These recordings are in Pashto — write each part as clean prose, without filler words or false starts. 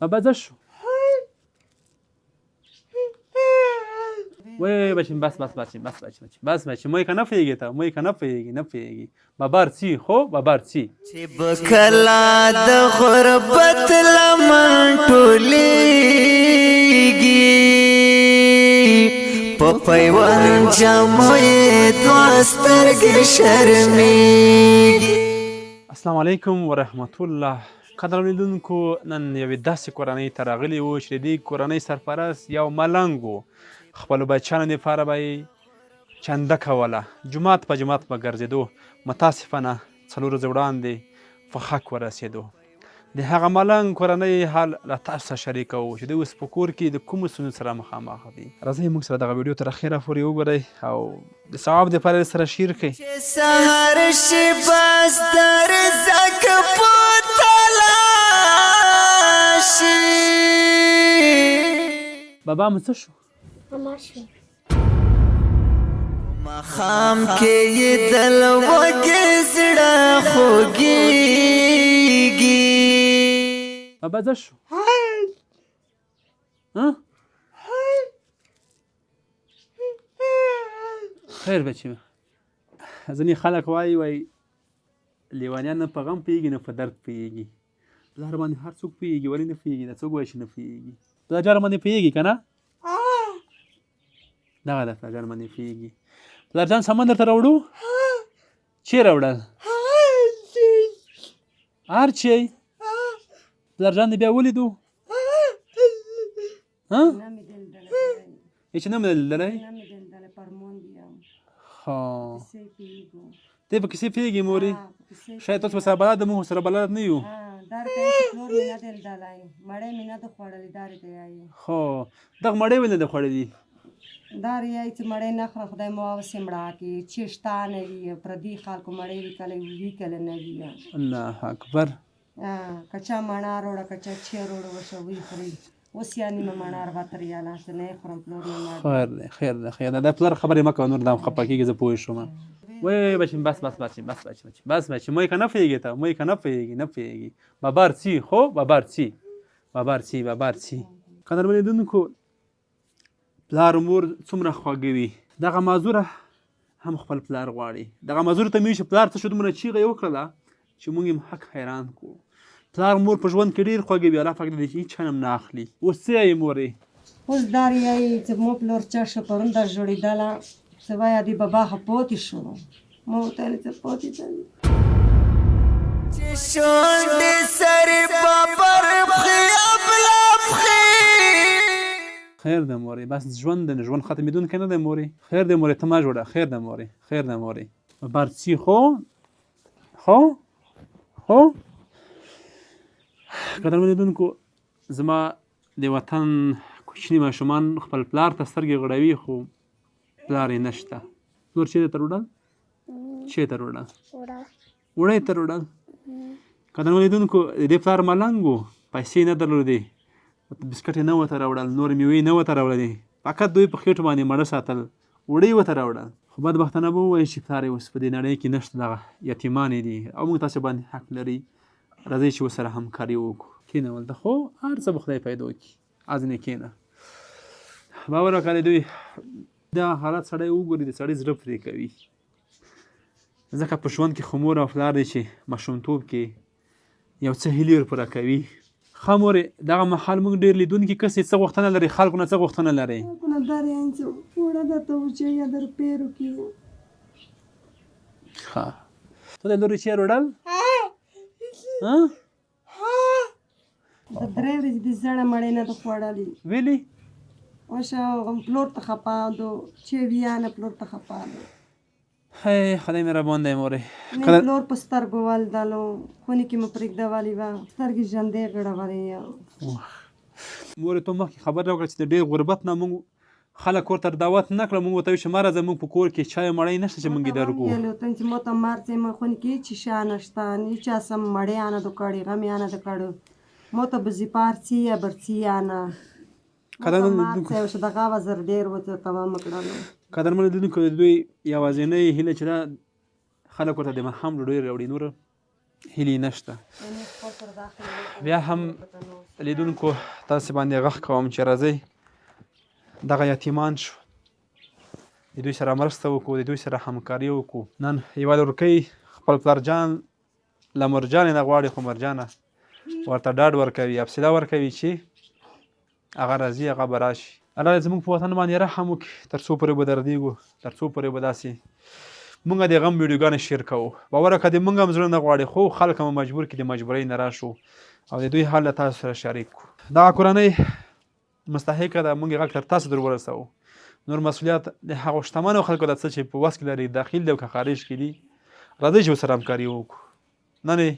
بابا زه شو وای بچین بس موی که نفیگی تا نفیگی بابار چی خو بابار چی چې بکلا د غربت لمن ټولیږي په پیوند جمعې دوه سترګې شرمېږي. السلام علیکم ورحمت الله. قدرمن لیدونکو، نن یوې داسې کورنۍ ته راغلي وو چې د دې کورنۍ سرپرست یو ملنګ و. خپلو بچیانو دپاره به یې چنده کوله، جومات په جومات به ګرځېدو. متاسفانه 4 ورځې وړاندې په خک ورسېدو. د هغه ملنګ کورنۍ حال له تاسو سره شریکوو چې دوی اوس په کور کې د کومو ستونزو سره مخامخ دي. راځئ موږ سره دغه ویډیو تر اخره پورې وګورئ او د ثواب دپاره یې سره شیر کړئ. چې سهار شي بس د رزق په تلاشي. بابا مو څه شو؟ مخام کې یې د لوږې زړه خوږېږي. بابا زه شو خیر بچی مه. ځینې خلک وایي لیونیان نه په غم پوهېږي نه په درد پوهېږي. پلار باندې هر څوک پوهېږي، ولې نه پوهېږي؟ دا څوک وایي چې نه پوهېږي؟ پلار جان باندې پوهېږي که نه؟ دغه ده، پلار جان باندې پوهېږي. پلار جان سامان درته راوړو؟ چیرې راوړل؟ هر چی پلار جان دې بیا ولیدو؟ هیڅ نه مې لیدلی؟ ها تی په کیسې پوهېږي مورې؟ شاید تاسو ورسره بلد موږ ورسره بلد نه یو. خو دغه مړۍ ولې نه ده خوړلي؟ دا ریایي چې مړۍ نه خورم، خدای مو هغسې مړه کړي چې شته نه وي. پردي خلکو مړۍ وي کله وي کله نه وي. الله اکبر. که چا مڼه راوړه که چا چې راوړه وشه وی خوري. اوس یا نیمه مڼه 4 ریاله چې نه یې خورم پلور نه مړ. خیر دی د پلار خبرې مه کوه، نور دا خفه کېږي، زه پوه شوم. وای بچین بس موی که نفیگی تا موی که نفیگی بابار چی خو بابار چی قدرمن لیدونکو، پلار مور څومره خواږه وي. دغه معذوره هم خپل پلار غواړي. دغه معذور ته مې وایي چې پلار ته شو دومره چیغه یې وکړله چې موږ یې حق حیران کړو. پلار مور په ژوند کې ډېر خواږه وي، الله پاک دې هېڅ چا نه اخلي. اوس څه یې مورې؟ اوس دا ریایي چې مو پلور چا شه پرون در جوړېدله چې وایه دې بابا خو پاتې شو. ما ورته ویل چې پاتې ځه چې شونډې سرې په پر پښې ابله پښې. خیر ده مورې، بس ژوند دی، ژوند ختمېدونکی نه دی مورې. خیر دی مورې، ته مه ژوړه. خیر ده مورې. بابار چی خو قدرمن لیدونکو، زما د وطن کوچني ماشومان خپل پلار ته سترګې غړوي خو پلار یې نشته. نور چیرې ته وړل؟ چیرې ته وړل؟ وړی ته وړل. قدرمن لیدونکو، د دې پلار ملنګ و، پیسې نه درلودې، بسکټ یې نه ورته راوړل، نور میوې نه ورته راوړلې، فقط دوی په خېټو باندې مړه ساتل، وړۍ ورته راوړل. خو بدبختانه به ووایي چې پلار یې اوس په دې نړۍ کې نشته، دغه یتیمانې دي او موږ تاسې باندې حق لري. راځئ چې ورسره همکاري وکړو. کښېنه ولته خو هر څه به خدای پیدا وکړي. ازنې کښېنه. باور وکړئ دوی دا حالت سړی وګوري د سړي زړه پرې کوي. ځکه په ژوند کې خو مور او پلار دی چې ماشومتوب کې یو څه هیلې ورپوره کوي. ښه مورې، دغه مهال موږ ډېر لیدونکي کس یې څه غوښتنه لري، خلکو نه څه غوښتنه لري؟ خلکو نه دا ریایي چې وړه درته وچوي یا در پیرو کړي. ښه ته د لورې چیرې وړل؟ د 3 ورځې د زړه مړۍ نه ده خوړلې. ویلي اوشه پلور ته خفه دو چې ویانه پلور ته خفه دو. هی خدای مهربان دی مورې. نه پلور په سترګو ولدلو، خونې کې مو پرېږدولې وه، سترګې ژندې غړولې. مورې ته مخکې خبر راکړه چې د ډېر غربت نه موږ خلک کور ته دعوت نه کړه. موږ ورته وایو چې مه راځه، موږ په کور کې چای مړۍ نشته چې موږ یې درکړو. چې ما ته مارڅې ما خونې کې هېڅ شی نشته، هېچا سم مړۍ آنه دو کړې، غم یې آنه دو کړو. ما ته بزي پارڅي یا برڅي آنه مارڅې وشه دغه وزر ډېر ورته تمام کړلو. قدرمن لیدونکو، د دوی یوازینۍ هیله چې دا خلک ورته د ماښام ډوډۍ راوړي، نور هیلې نشته. بیا هم لیدونکو تاسې باندې غږ کوم چې راځئ دغه یتیمان شو، د دوی سره مرسته وکړو، د دوی سره همکاري وکړو. نن یوه لورکۍ خپل پلارجان له مرجانې نه غواړي، خو مرجانه ورته ډاډ ورکوي، حوصله ورکوي چې هغه راځي، هغه به راشي. الله دې زموږ په وطن باندې رحم وکړي، تر څو پورې به دردېږو، تر څو پورې به داسې مونږ د غم ویډیوګانې شیر کوو. باوره که د مونږ هم زړه نه غواړي، خو خلک هم مجبور کړي، د مجبورۍ نه راشو او د دوی حال له تاسو سره شریک کړو. دغه کورنۍ مستحقه ده مونږ یې غږ تر تاسو در ورسوو. نور مسؤلیت د هغو شتمنو خلکو ده څه چې په وس کې لري، داخل دی او که خارج کې دي، راځئ چې ورسره همکاري وکړو. نن یې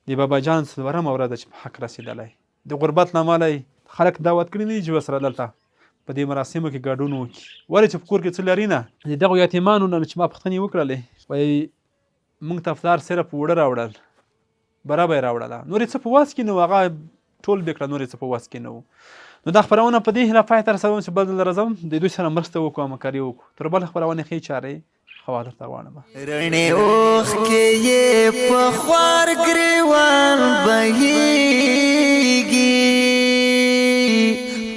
د بابا جان څلورمه ورځ ده چې په حق رسېدلی، د غربت له امله یې خلک دعوت کړي نه دي چې ورسره دلته په دې مراسمو کې ګډون وکړي. ولې چې په کور کې څه لري نه، د دغو یتیمانو نه چې ما پوښتنې وکړلې، وایي موږ ته افطار صرف اوړه راوړل، بره به یې راوړله، نور یې څه په وس کې نه و، هغه ټول بې کړه، نور یې څه په وس کې نه و. نو دا خپرونه په دې هیله پای ته رسوم چې بل ځل راځم د دوی سره مرسته وکړو، همکاري وکړو. تر بل خپرونې ښې چارې خوا درته غواړم. رڼې اوښکې یې په خوار ګریوان بهیږي،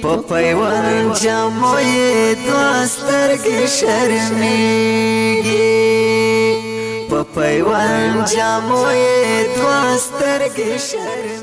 په پیوند جامو یې دوه سترګې شرمېږي، په پیوند جامو یې دوه سترګې شرمېږي.